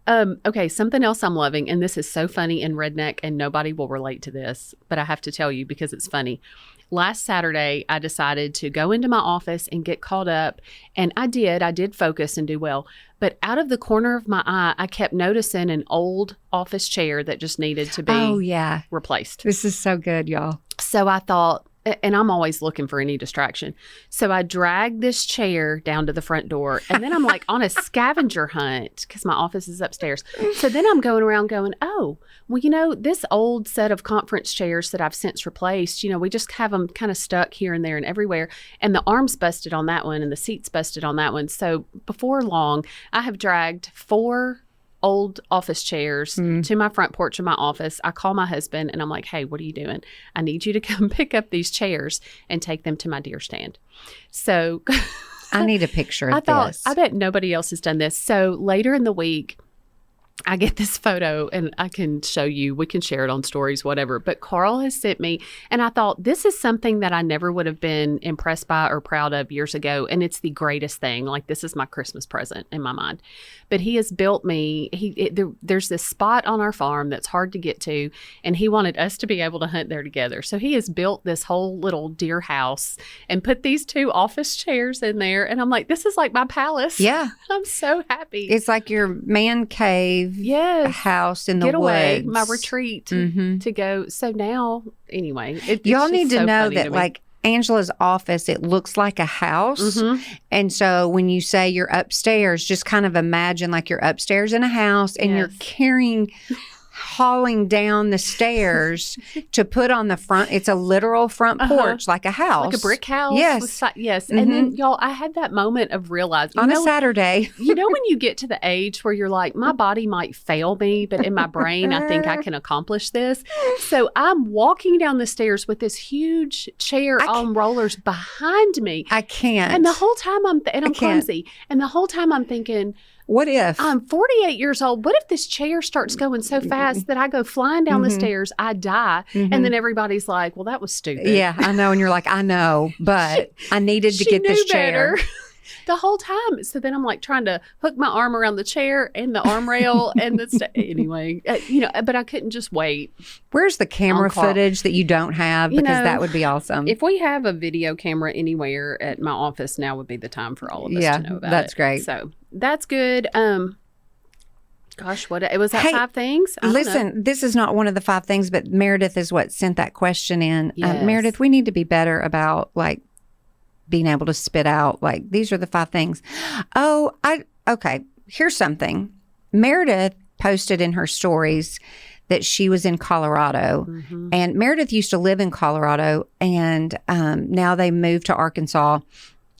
[SPEAKER 2] Okay, something else I'm loving, and this is so funny and redneck, and nobody will relate to this, but I have to tell you because it's funny. Last Saturday, I decided to go into my office and get caught up, and I did focus and do well. But out of the corner of my eye, I kept noticing an old office chair that just needed to be
[SPEAKER 1] Oh, yeah.
[SPEAKER 2] replaced.
[SPEAKER 1] This is so good, y'all.
[SPEAKER 2] So I thought, and I'm always looking for any distraction. So I dragged this chair down to the front door, and then I'm like on a scavenger hunt because my office is upstairs. So then I'm going around going, oh, well, you know, this old set of conference chairs that I've since replaced, you know, we just have them kind of stuck here and there and everywhere. And the arms busted on that one and the seats busted on that one. So before long, I have dragged 4 old office chairs to my front porch of my office. I call my husband and I'm like, hey, what are you doing? I need you to come pick up these chairs and take them to my deer stand. So
[SPEAKER 1] I need a picture of
[SPEAKER 2] I thought,
[SPEAKER 1] this.
[SPEAKER 2] I bet nobody else has done this. So later in the week, I get this photo and I can show you, we can share it on stories, whatever. But Carl has sent me, and I thought this is something that I never would have been impressed by or proud of years ago. And it's the greatest thing. Like, this is my Christmas present in my mind. But he has built me, there's this spot on our farm that's hard to get to, and he wanted us to be able to hunt there together. So he has built this whole little deer house and put these 2 office chairs in there. And I'm like, this is like my palace.
[SPEAKER 1] Yeah.
[SPEAKER 2] I'm so happy.
[SPEAKER 1] It's like your man cave
[SPEAKER 2] Yes.
[SPEAKER 1] house in the
[SPEAKER 2] Getaway,
[SPEAKER 1] woods.
[SPEAKER 2] my retreat to go. So now, anyway, it's
[SPEAKER 1] Y'all
[SPEAKER 2] just
[SPEAKER 1] need to
[SPEAKER 2] so
[SPEAKER 1] know
[SPEAKER 2] funny
[SPEAKER 1] that,
[SPEAKER 2] to me.
[SPEAKER 1] like, Angela's office, it looks like a house. And so when you say you're upstairs, just kind of imagine like you're upstairs in a house and you're
[SPEAKER 2] Yes.
[SPEAKER 1] carrying hauling down the stairs to put on the front. It's a literal front porch, like a house.
[SPEAKER 2] Like a brick house.
[SPEAKER 1] Yes.
[SPEAKER 2] Yes. And then, y'all, I had that moment of realizing.
[SPEAKER 1] On a Saturday.
[SPEAKER 2] You know when you get to the age where you're like, my body might fail me, but in my brain, I think I can accomplish this. So I'm walking down the stairs with this huge chair on rollers behind me.
[SPEAKER 1] I can't.
[SPEAKER 2] And the whole time I'm clumsy. And the whole time I'm thinking,
[SPEAKER 1] what if?
[SPEAKER 2] I'm 48 years old. What if this chair starts going so fast that I go flying down the stairs, I die, and then everybody's like, well, that was stupid.
[SPEAKER 1] Yeah, I know. And you're like, I know, but I needed to get this chair.
[SPEAKER 2] The whole time. So then I'm like trying to hook my arm around the chair and the arm rail and anyway, but I couldn't just wait.
[SPEAKER 1] Where's the camera footage that you don't have? Because that would be awesome.
[SPEAKER 2] If we have a video camera anywhere at my office, now would be the time for all of us to know about it.
[SPEAKER 1] That's great.
[SPEAKER 2] So that's good. Gosh, what it was that 5 things?
[SPEAKER 1] Listen, this is not one of the 5 things, but Meredith is what sent that question in.
[SPEAKER 2] Yes.
[SPEAKER 1] Meredith, we need to be better about being able to spit out these are the 5 things. Okay. Here's something. Meredith posted in her stories that she was in Colorado, and Meredith used to live in Colorado, and now they moved to Arkansas.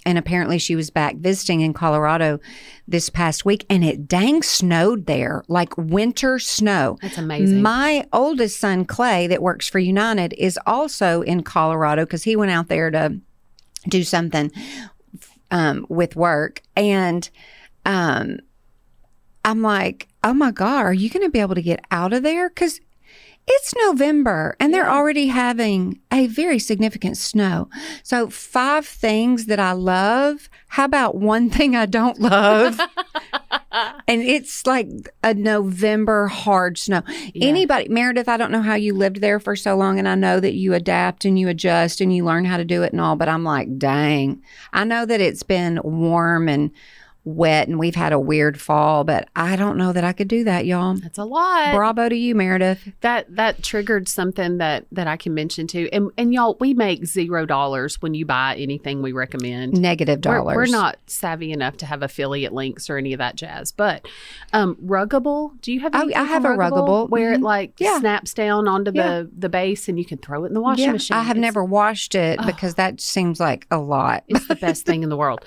[SPEAKER 1] And apparently she was back visiting in Colorado this past week, and it dang snowed there, like winter snow.
[SPEAKER 2] That's amazing.
[SPEAKER 1] My oldest son, Clay, that works for United, is also in Colorado because he went out there to do something with work. And I'm like, oh my God, are you going to be able to get out of there? Because it's November and they're already having a very significant snow. So 5 things that I love. How about 1 thing I don't love? And it's like a November hard snow. Yeah. Anybody, Meredith, I don't know how you lived there for so long, and I know that you adapt and you adjust and you learn how to do it and all, but I'm like, dang. I know that it's been warm and wet and we've had a weird fall, but I don't know that I could do that, y'all.
[SPEAKER 2] That's a lot.
[SPEAKER 1] Bravo to you, Meredith.
[SPEAKER 2] That triggered something that I can mention too. And y'all, we make $0 when you buy anything we recommend.
[SPEAKER 1] Negative dollars.
[SPEAKER 2] We're not savvy enough to have affiliate links or any of that jazz. But Ruggable, do you have anything
[SPEAKER 1] I have a Ruggable
[SPEAKER 2] where it snaps down onto the base and you can throw it in the washing machine?
[SPEAKER 1] I have never washed it because that seems like a lot.
[SPEAKER 2] It's the best thing in the world.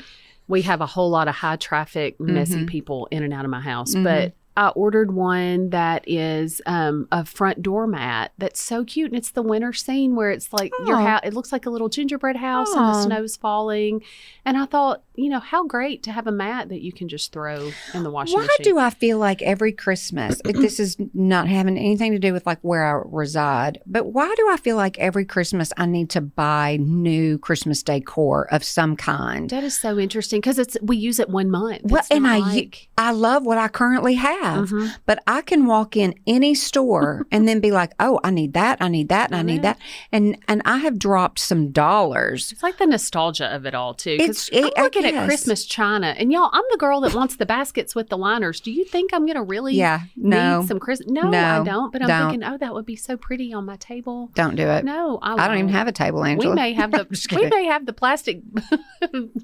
[SPEAKER 2] We have a whole lot of high traffic, messy people in and out of my house. But I ordered one that is a front doormat that's so cute. And it's the winter scene where it's like your house, it looks like a little gingerbread house and the snow's falling. And I thought, how great to have a mat that you can just throw in the washing machine.
[SPEAKER 1] Why do I feel like every Christmas, this is not having anything to do with where I reside, but why do I feel like every Christmas I need to buy new Christmas decor of some kind?
[SPEAKER 2] That is so interesting because we use it 1 month.
[SPEAKER 1] Well, and I love what I currently have, but I can walk in any store and then be like, oh, I need that, I need that, and I need that. And I have dropped some dollars.
[SPEAKER 2] It's like the nostalgia of it all too. I'm looking at Christmas china, and y'all, I'm the girl that wants the baskets with the liners. Do you think I'm going to really need some Christmas? No, I don't. But I'm thinking, that would be so pretty on my table.
[SPEAKER 1] Don't do it.
[SPEAKER 2] No,
[SPEAKER 1] I don't even have a table, Angela.
[SPEAKER 2] We may have the plastic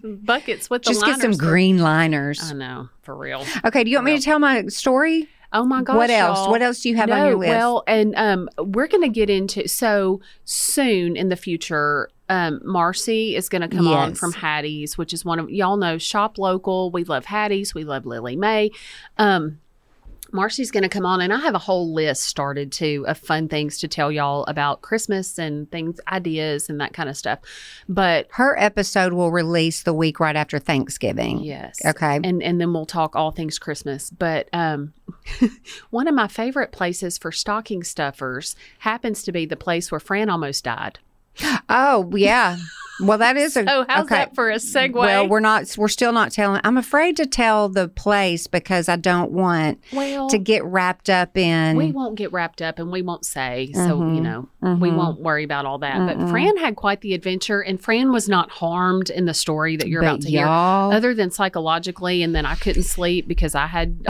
[SPEAKER 2] buckets with the liners.
[SPEAKER 1] Just get some green liners.
[SPEAKER 2] I know, for real.
[SPEAKER 1] Okay, do you want me to tell my story?
[SPEAKER 2] Oh my gosh.
[SPEAKER 1] What else?
[SPEAKER 2] Y'all.
[SPEAKER 1] What else do you have on your list?
[SPEAKER 2] Well, and we're going to get into, so soon in the future, Marcy is going to come on from Hattie's, which is one of, y'all know, shop local. We love Hattie's. We love Lily Mae. Marcy's going to come on, and I have a whole list started too of fun things to tell y'all about Christmas and things, ideas and that kind of stuff. But
[SPEAKER 1] her episode will release the week right after Thanksgiving.
[SPEAKER 2] Yes.
[SPEAKER 1] Okay.
[SPEAKER 2] And then we'll talk all things Christmas. But one of my favorite places for stocking stuffers happens to be the place where Fran almost died.
[SPEAKER 1] Oh, yeah. Well, that is
[SPEAKER 2] so how's that for a segue?
[SPEAKER 1] Well, we're still not telling. I'm afraid to tell the place because I don't want to get wrapped up in.
[SPEAKER 2] We won't get wrapped up and we won't say. So, we won't worry about all that. But Fran had quite the adventure, and Fran was not harmed in the story that you're about to hear, other than psychologically. And then I couldn't sleep because I had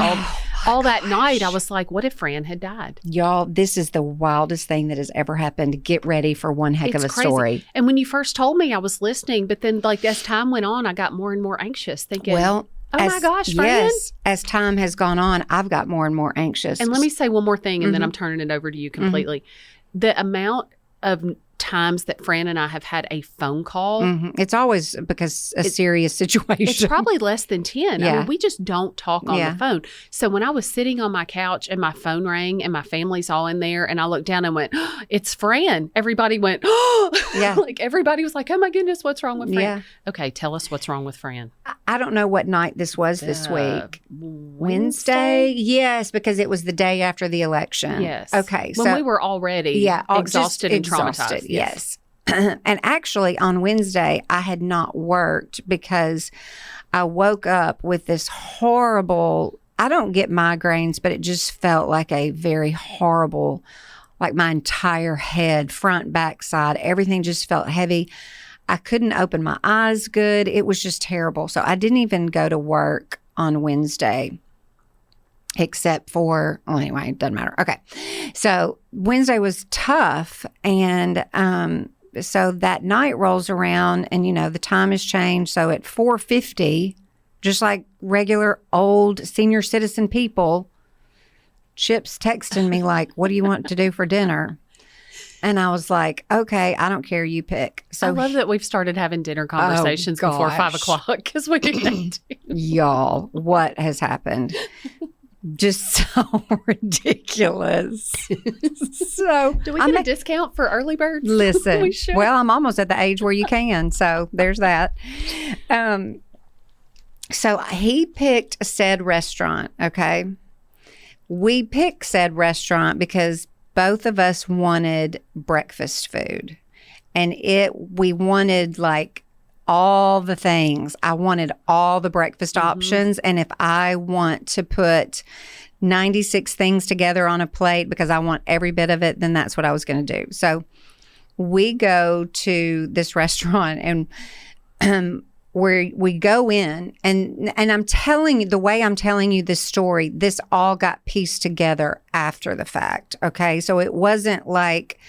[SPEAKER 2] all that night. I was like, what if Fran had died?
[SPEAKER 1] Y'all, this is the wildest thing that has ever happened. Get ready for one heck of a story.
[SPEAKER 2] And when you first told me, I was listening, but then as time went on, I got more and more anxious thinking,
[SPEAKER 1] well,
[SPEAKER 2] Oh my gosh, Fran.
[SPEAKER 1] Yes, as time has gone on, I've got more and more anxious.
[SPEAKER 2] And let me say one more thing, and then I'm turning it over to you completely. The amount of times that Fran and I have had a phone call.
[SPEAKER 1] It's always because a serious situation.
[SPEAKER 2] It's probably less than 10.
[SPEAKER 1] Yeah.
[SPEAKER 2] I mean, we just don't talk on the phone. So when I was sitting on my couch and my phone rang and my family's all in there and I looked down and went, oh, it's Fran. Everybody went, oh,
[SPEAKER 1] yeah.
[SPEAKER 2] Like everybody was like, oh my goodness, what's wrong with Fran?
[SPEAKER 1] Yeah.
[SPEAKER 2] Okay, tell us what's wrong with Fran.
[SPEAKER 1] I don't know what night this was this week. Wednesday? Yes, because it was the day after the election.
[SPEAKER 2] Yes.
[SPEAKER 1] Okay.
[SPEAKER 2] When we were already exhausted and traumatized.
[SPEAKER 1] Yes. And actually on Wednesday, I had not worked because I woke up with this horrible, I don't get migraines, but it just felt like a very horrible, like my entire head, front, back, side, everything just felt heavy. I couldn't open my eyes good. It was just terrible. So I didn't even go to work on Wednesday. Except for, well, anyway, it doesn't matter. Okay. So Wednesday was tough. And so that night rolls around and, the time has changed. So at 4:50, just like regular old senior citizen people, Chip's texting me like, what do you want to do for dinner? And I was like, okay, I don't care. You pick. So
[SPEAKER 2] I love that we've started having dinner conversations before 5 o'clock because we didn't.
[SPEAKER 1] Y'all, what has happened? Just so ridiculous. So
[SPEAKER 2] do we get a discount for early birds?
[SPEAKER 1] Listen, well, I'm almost at the age where you can. So there's that. So he picked said restaurant. Okay. We picked said restaurant because both of us wanted breakfast food, and we wanted like all the things. I wanted all the breakfast options. And if I want to put 96 things together on a plate because I want every bit of it, then that's what I was going to do. So we go to this restaurant and we go in and I'm telling you, the way I'm telling you this story, this all got pieced together after the fact. Okay. So it wasn't like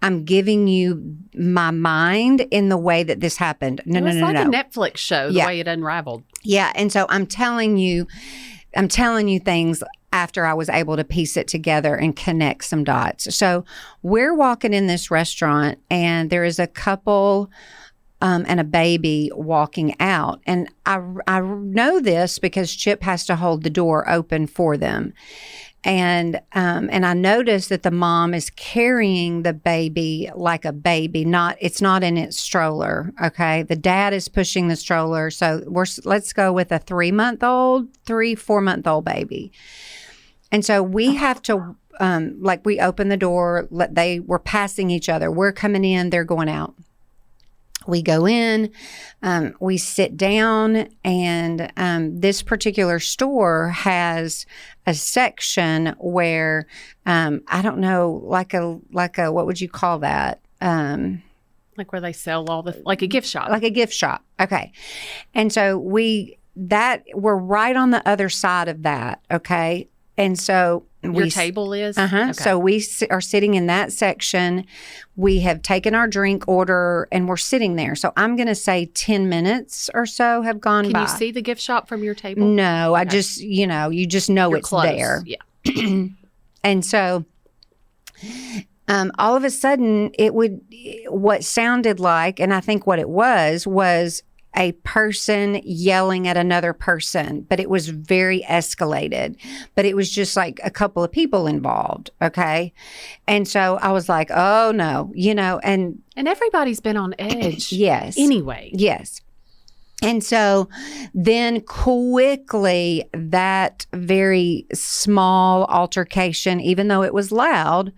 [SPEAKER 1] I'm giving you my mind in the way that this happened. No.
[SPEAKER 2] It's like a Netflix show, the way it unraveled.
[SPEAKER 1] Yeah. And so I'm telling you things after I was able to piece it together and connect some dots. So we're walking in this restaurant and there is a couple and a baby walking out. And I know this because Chip has to hold the door open for them. And I noticed that the mom is carrying the baby like a baby. It's not in its stroller. Okay. The dad is pushing the stroller. So let's go with a 4-month-old baby. And so we have to, we open the door, we're passing each other. We're coming in, they're going out. We go in, we sit down, and this particular store has a section where I don't know, like a what would you call that?
[SPEAKER 2] Like where they sell like a gift shop.
[SPEAKER 1] Like a gift shop. Okay. And so we're right on the other side of that. Okay. And so
[SPEAKER 2] your table is?
[SPEAKER 1] Okay. So we are sitting in that section. We have taken our drink order and we're sitting there. So I'm going to say 10 minutes or so have gone by.
[SPEAKER 2] Can you see the gift shop from your table?
[SPEAKER 1] No, okay. I just, you just know you're it's close. There.
[SPEAKER 2] Yeah.
[SPEAKER 1] And so all of a sudden what sounded like, and I think what it was a person yelling at another person, but it was very escalated. But it was just like a couple of people involved, okay? And so I was like, oh no, and
[SPEAKER 2] everybody's been on edge.
[SPEAKER 1] Yes.
[SPEAKER 2] Anyway.
[SPEAKER 1] Yes. And so then quickly that very small altercation, even though it was loud,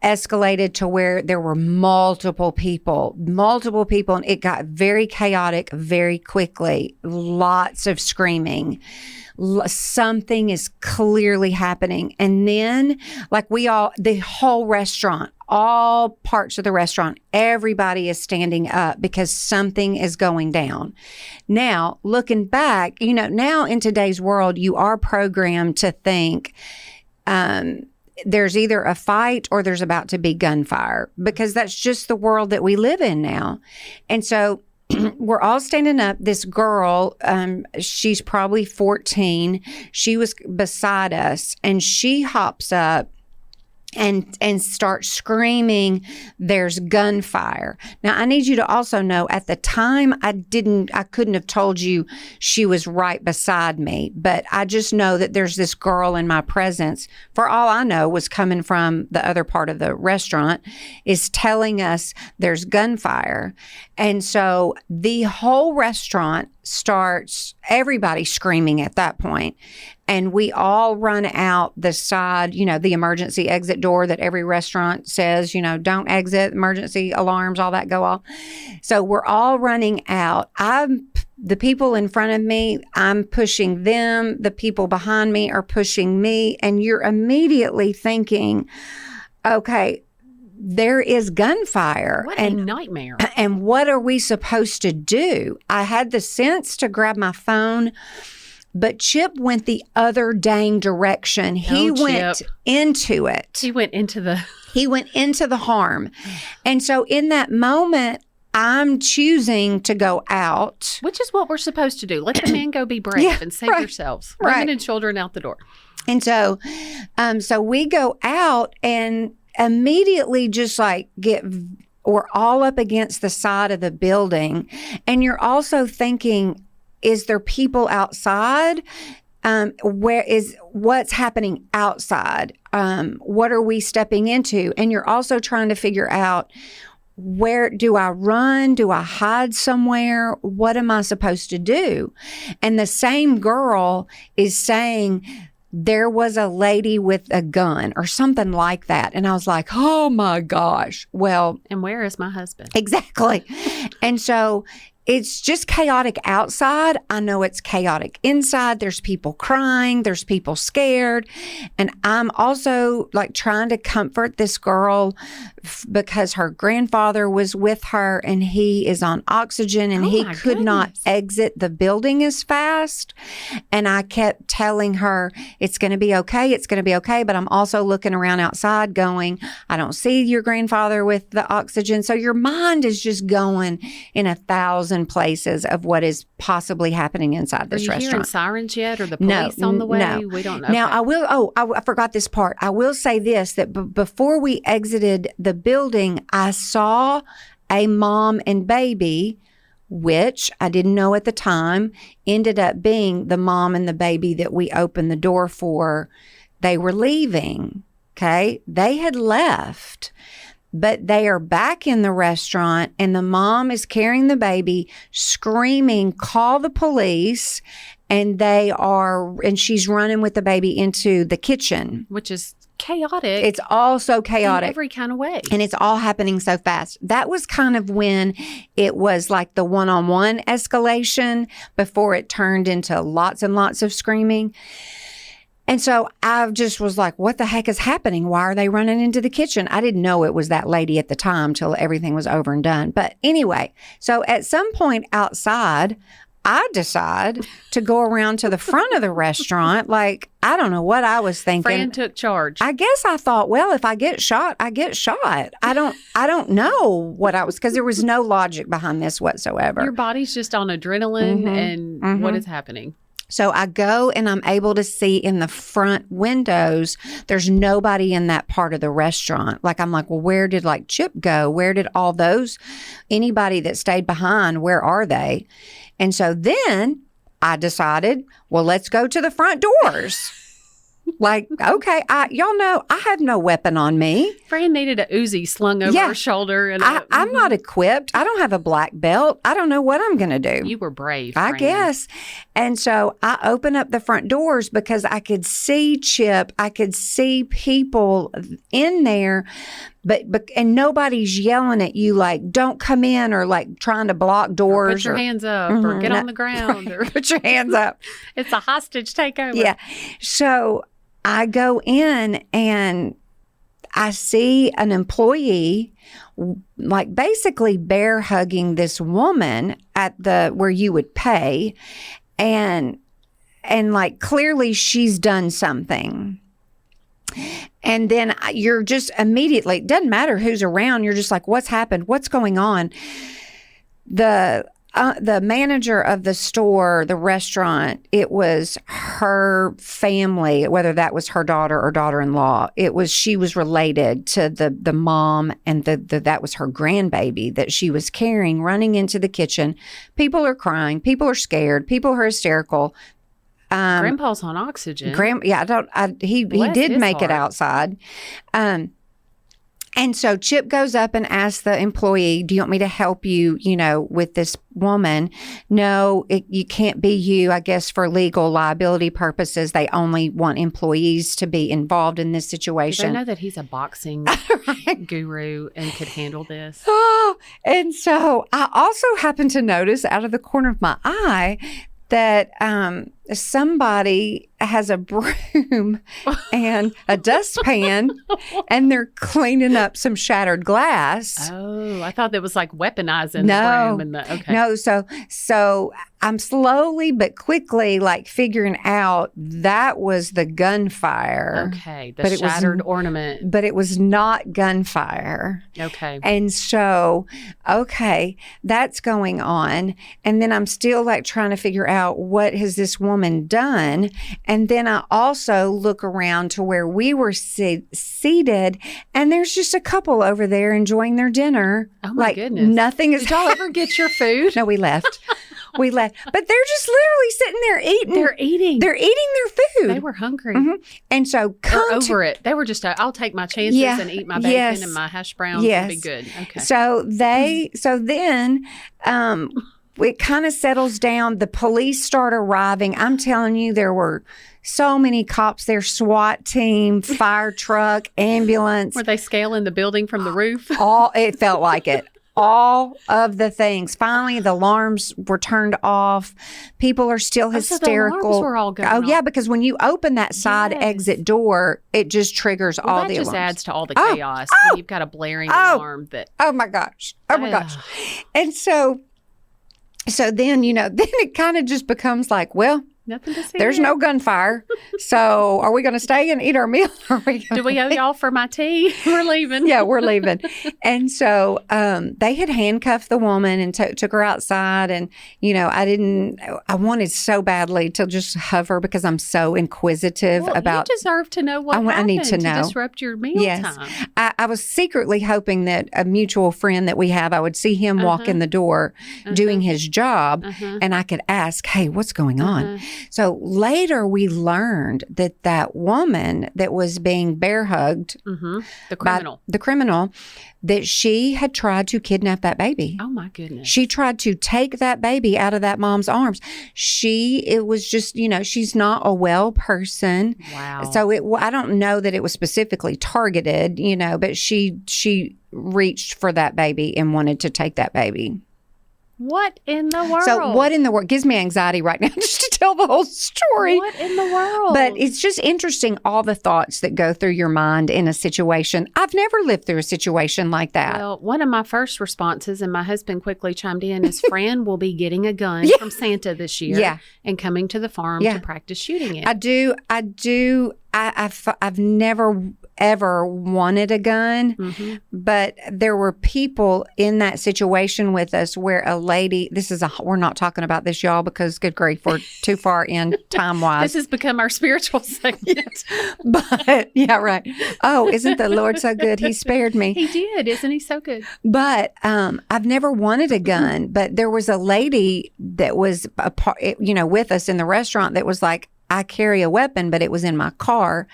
[SPEAKER 1] escalated to where there were multiple people, and it got very chaotic very quickly. Lots of screaming. Something is clearly happening. And then the whole restaurant, all parts of the restaurant, everybody is standing up because something is going down. Now, looking back, now in today's world, you are programmed to think, there's either a fight or there's about to be gunfire because that's just the world that we live in now. And so we're all standing up. This girl, she's probably 14. She was beside us, and she hops up and start screaming, there's gunfire. Now, I need you to also know, at the time, I couldn't have told you she was right beside me, but I just know that there's this girl in my presence, for all I know, was coming from the other part of the restaurant, is telling us there's gunfire. And so the whole restaurant starts, everybody screaming at that point. And we all run out the side, the emergency exit door that every restaurant says, don't exit, emergency alarms, all that go off. So we're all running out. The people in front of me, I'm pushing them. The people behind me are pushing me. And you're immediately thinking, okay, there is gunfire.
[SPEAKER 2] What a nightmare.
[SPEAKER 1] And what are we supposed to do? I had the sense to grab my phone, but Chip went the other dang direction. He went into it.
[SPEAKER 2] He went into
[SPEAKER 1] the harm. And so in that moment, I'm choosing to go out.
[SPEAKER 2] Which is what we're supposed to do. Let the men go be brave and save yourselves. Women and children out the door.
[SPEAKER 1] And so, so we go out and immediately just we're all up against the side of the building. And you're also thinking, is there people outside? What's happening outside? What are we stepping into? And you're also trying to figure out, where do I run? Do I hide somewhere? What am I supposed to do? And the same girl is saying, there was a lady with a gun or something like that. And I was like, oh my gosh. Well,
[SPEAKER 2] and where is my husband?
[SPEAKER 1] Exactly. And so it's just chaotic outside. I know it's chaotic inside. There's people crying. There's people scared. And I'm also trying to comfort this girl because her grandfather was with her and he is on oxygen and he could not exit the building as fast. And I kept telling her, it's going to be okay. It's going to be okay. But I'm also looking around outside going, I don't see your grandfather with the oxygen. So your mind is just going in 1,000 places of what is possibly happening inside this restaurant. Are you hearing
[SPEAKER 2] sirens yet, or the police on the way?
[SPEAKER 1] No.
[SPEAKER 2] We don't know.
[SPEAKER 1] Now, I forgot this part. I will say this, that before we exited the building, I saw a mom and baby, which I didn't know at the time, ended up being the mom and the baby that we opened the door for. They were leaving, okay? They had left. But they are back in the restaurant and the mom is carrying the baby, screaming, call the police. And she's running with the baby into the kitchen.
[SPEAKER 2] Which is chaotic.
[SPEAKER 1] It's all so chaotic.
[SPEAKER 2] In every kind of way.
[SPEAKER 1] And it's all happening so fast. That was kind of when it was like the one-on-one escalation before it turned into lots and lots of screaming. And so I just was like, what the heck is happening? Why are they running into the kitchen? I didn't know it was that lady at the time till everything was over and done. But anyway, so at some point outside, I decide to go around to the front of the restaurant. I don't know what I was thinking.
[SPEAKER 2] Fran took charge.
[SPEAKER 1] I guess I thought, well, if I get shot, I get shot. I don't know what I was, because there was no logic behind this whatsoever.
[SPEAKER 2] Your body's just on adrenaline and what is happening?
[SPEAKER 1] So I go and I'm able to see in the front windows, there's nobody in that part of the restaurant. I'm like, well, where did Chip go? Where did all anybody that stayed behind, where are they? And so then I decided, well, let's go to the front doors. Okay, y'all know I have no weapon on me.
[SPEAKER 2] Fran needed a Uzi slung over her shoulder. And
[SPEAKER 1] I'm not equipped. I don't have a black belt. I don't know what I'm going to do.
[SPEAKER 2] You were brave, Fran.
[SPEAKER 1] I guess. And so I open up the front doors because I could see Chip. I could see people in there. But nobody's yelling at you don't come in, or trying to block doors.
[SPEAKER 2] Or put your hands up or get on the ground. Or
[SPEAKER 1] put your hands up.
[SPEAKER 2] It's a hostage takeover.
[SPEAKER 1] Yeah. So I go in and I see an employee basically bear hugging this woman at where you would pay. And clearly she's done something. And then you're just it doesn't matter who's around. You're just like, what's happened? What's going on? the manager of the store, the restaurant, it was her family, whether that was her daughter or daughter-in-law. She was related to the mom, and that was her grandbaby that she was carrying, running into the kitchen. People are crying. People are scared. People are hysterical.
[SPEAKER 2] Grandpa's on oxygen.
[SPEAKER 1] He did make it outside. And so Chip goes up and asks the employee, do you want me to help you, with this woman? No, you can't be you. I guess for legal liability purposes, they only want employees to be involved in this situation.
[SPEAKER 2] Do they know that he's a boxing guru and could handle this?
[SPEAKER 1] Oh, and so I also happened to notice out of the corner of my eye that somebody has a broom and a dustpan, and they're cleaning up some shattered glass.
[SPEAKER 2] Oh, I thought that was like weaponizing the broom. Okay.
[SPEAKER 1] No, so I'm slowly but quickly like figuring out that was the gunfire.
[SPEAKER 2] Okay, the shattered ornament.
[SPEAKER 1] But it was not gunfire.
[SPEAKER 2] Okay.
[SPEAKER 1] And so, that's going on. And then I'm still like trying to figure out what has this woman done. And then I also look around to where we were seated, and there's just a couple over there enjoying their dinner.
[SPEAKER 2] Oh my goodness.
[SPEAKER 1] Nothing is.
[SPEAKER 2] Did y'all ever get your food?
[SPEAKER 1] No, we left. But they're just literally sitting there eating.
[SPEAKER 2] They're eating.
[SPEAKER 1] They're eating their food.
[SPEAKER 2] They were hungry.
[SPEAKER 1] Mm-hmm. And so
[SPEAKER 2] They're over it. They were just, I'll take my chances and eat my bacon and my hash browns and be good. Okay.
[SPEAKER 1] So then it kind of settles down. The police start arriving. I'm telling you, there were so many cops there, SWAT team, fire truck, ambulance.
[SPEAKER 2] Were they scaling the building from the roof?
[SPEAKER 1] It felt like it. All of the things. Finally, the alarms were turned off. People are still hysterical.
[SPEAKER 2] So the alarms were all going off.
[SPEAKER 1] Yeah, because when you open that side exit door, it just triggers all the alarms.
[SPEAKER 2] That just adds to all the chaos when you've got a blaring alarm that.
[SPEAKER 1] Oh my gosh. And so then, then it kind of just becomes like, well,
[SPEAKER 2] nothing to see.
[SPEAKER 1] There's no gunfire. So are we going to stay and eat our meal?
[SPEAKER 2] Do we owe y'all for my tea? We're leaving.
[SPEAKER 1] Yeah, we're leaving. And so they had handcuffed the woman and took her outside. And, I wanted so badly to just hover because I'm so inquisitive about.
[SPEAKER 2] You deserve to know what happened.
[SPEAKER 1] I need to know.
[SPEAKER 2] Disrupt your meal time.
[SPEAKER 1] I was secretly hoping that a mutual friend that we have, I would see him walk in the door doing his job, and I could ask, hey, what's going on? So later we learned that woman that was being bear hugged,
[SPEAKER 2] the criminal,
[SPEAKER 1] that she had tried to kidnap that baby.
[SPEAKER 2] Oh my goodness.
[SPEAKER 1] She tried to take that baby out of that mom's arms. It was just, she's not a well person.
[SPEAKER 2] Wow.
[SPEAKER 1] So I don't know that it was specifically targeted, but she reached for that baby and wanted to take that baby.
[SPEAKER 2] What in the world?
[SPEAKER 1] So what in the world? Gives me anxiety right now just to tell the whole story.
[SPEAKER 2] What in the world?
[SPEAKER 1] But it's just interesting, all the thoughts that go through your mind in a situation. I've never lived through a situation like that.
[SPEAKER 2] Well, one of my first responses, and my husband quickly chimed in, is Fran will be getting a gun from Santa this year and coming to the farm to practice shooting it.
[SPEAKER 1] I do. I've never ever wanted a gun, but there were people in that situation with us where a lady, we're not talking about this, y'all, because good grief, we're too far in time-wise.
[SPEAKER 2] This has become our spiritual segment.
[SPEAKER 1] But, yeah, right. Oh, isn't the Lord so good? He spared me.
[SPEAKER 2] He did. Isn't he so good?
[SPEAKER 1] But I've never wanted a gun, but there was a lady that was, with us in the restaurant that was like, I carry a weapon, but it was in my car.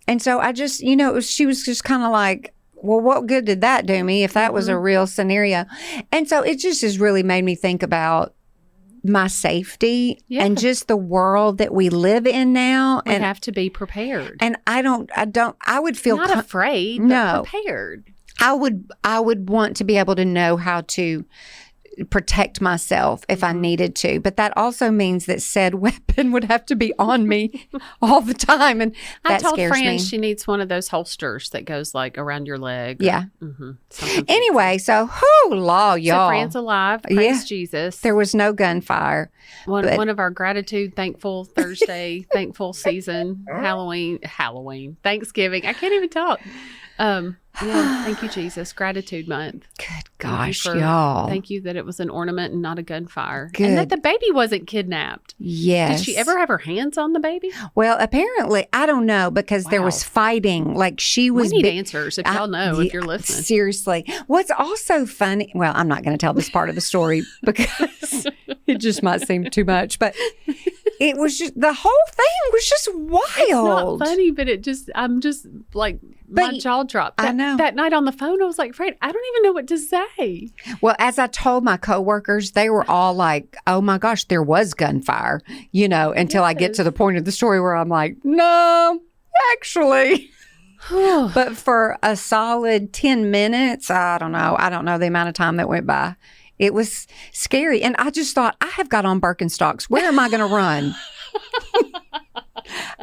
[SPEAKER 1] And so I just, she was just kind of like, well, what good did that do me if that was a real scenario? And so it just has really made me think about my safety and just the world that we live in now.
[SPEAKER 2] We have to be prepared.
[SPEAKER 1] And I would feel
[SPEAKER 2] not afraid, but prepared.
[SPEAKER 1] I would want to be able to know how to protect myself if I needed to. But that also means that said weapon would have to be on me all the time. And that scares me.
[SPEAKER 2] I told Fran she needs one of those holsters that goes like around your leg.
[SPEAKER 1] Yeah. Anyway, so y'all.
[SPEAKER 2] So Fran's alive. Praise Jesus.
[SPEAKER 1] There was no gunfire.
[SPEAKER 2] One of our gratitude, thankful Thursday, thankful season, Halloween, Thanksgiving. I can't even talk. Yeah, thank you, Jesus. Gratitude month.
[SPEAKER 1] Good gosh, y'all.
[SPEAKER 2] Thank you that it was an ornament and not a gunfire.
[SPEAKER 1] Good.
[SPEAKER 2] And that the baby wasn't kidnapped.
[SPEAKER 1] Yes.
[SPEAKER 2] Did she ever have her hands on the baby?
[SPEAKER 1] Well, apparently, I don't know, because there was fighting. Like, she was...
[SPEAKER 2] We need answers if y'all know, if you're listening.
[SPEAKER 1] Seriously. What's also funny... Well, I'm not going to tell this part of the story because it just might seem too much, but... It was just, the whole thing was just wild.
[SPEAKER 2] It's not funny, but I'm just like, my jaw dropped.
[SPEAKER 1] I know.
[SPEAKER 2] That night on the phone, I was like, Fran, I don't even know what to say.
[SPEAKER 1] Well, as I told my coworkers, they were all like, oh my gosh, there was gunfire, until I get to the point of the story where I'm like, no, actually. But for a solid 10 minutes, I don't know the amount of time that went by. It was scary. And I just thought, I have got on Birkenstocks. Where am I going to run?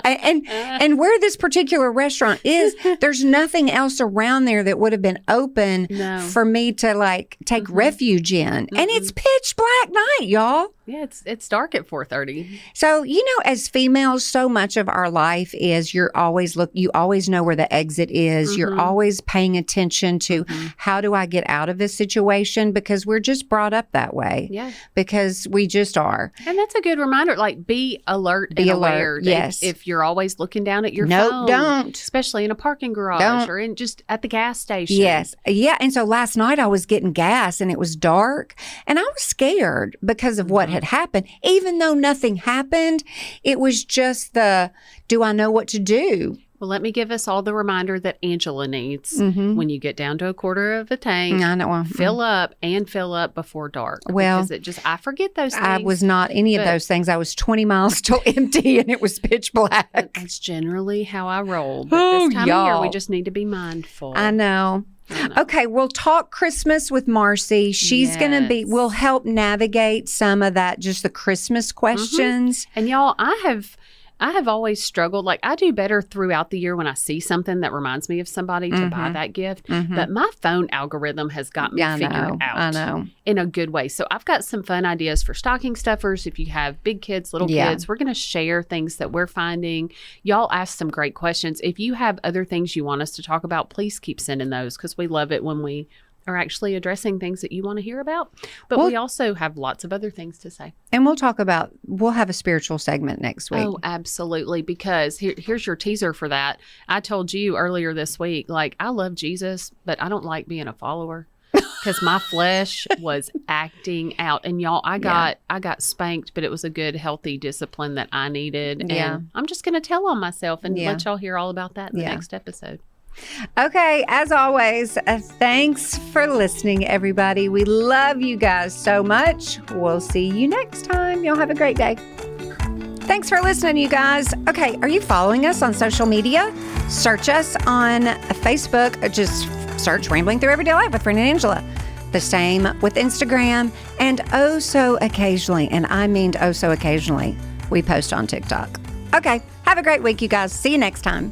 [SPEAKER 1] And where this particular restaurant is, there's nothing else around there that would have been open for me to take refuge in. And it's pitch black night, y'all.
[SPEAKER 2] Yeah, it's dark at 4:30.
[SPEAKER 1] So, as females, so much of our life is you always know where the exit is. You're always paying attention to how do I get out of this situation, because we're just brought up that way.
[SPEAKER 2] Yeah.
[SPEAKER 1] Because we just are.
[SPEAKER 2] And that's a good reminder, be alert and aware.
[SPEAKER 1] Yes.
[SPEAKER 2] If you're always looking down at your phone.
[SPEAKER 1] Don't.
[SPEAKER 2] Especially in a parking garage or just at the gas station.
[SPEAKER 1] Yes. Yeah. And so last night I was getting gas and it was dark and I was scared because of what had happened. Even though nothing happened, it was just do I know what to do?
[SPEAKER 2] Well, let me give us all the reminder that Angela needs when you get down to a quarter of a tank.
[SPEAKER 1] I know.
[SPEAKER 2] Fill up before dark.
[SPEAKER 1] Well,
[SPEAKER 2] because I forget those things.
[SPEAKER 1] I was not any of those things. I was 20 miles till empty and it was pitch black.
[SPEAKER 2] That's generally how I roll. But this time of year, we just need to be mindful.
[SPEAKER 1] I know. Okay, we'll talk Christmas with Marcy. She's going to we'll help navigate some of that, just the Christmas questions.
[SPEAKER 2] And y'all, I have always struggled. I do better throughout the year when I see something that reminds me of somebody to buy that gift. But my phone algorithm has got me figured out.
[SPEAKER 1] I know.
[SPEAKER 2] In a good way. So I've got some fun ideas for stocking stuffers. If you have big kids, little kids, we're going to share things that we're finding. Y'all ask some great questions. If you have other things you want us to talk about, please keep sending those, because we love it when we are actually addressing things that you want to hear about. But we also have lots of other things to say.
[SPEAKER 1] And we'll have a spiritual segment next week.
[SPEAKER 2] Oh, absolutely. Because here's your teaser for that. I told you earlier this week, I love Jesus, but I don't like being a follower. Because my flesh was acting out. And y'all, I got spanked, but it was a good, healthy discipline that I needed. And I'm just going to tell on myself and let y'all hear all about that in the next episode.
[SPEAKER 1] Okay, as always, thanks for listening, everybody. We love you guys so much. We'll see you next time. Y'all have a great day. Thanks for listening, you guys. Okay, are you following us on social media? Search us on Facebook. Just search Rambling Through Everyday Life with Fran and Angela. The same with Instagram. And oh so occasionally, and I mean oh so occasionally, we post on TikTok. Okay, have a great week, you guys. See you next time.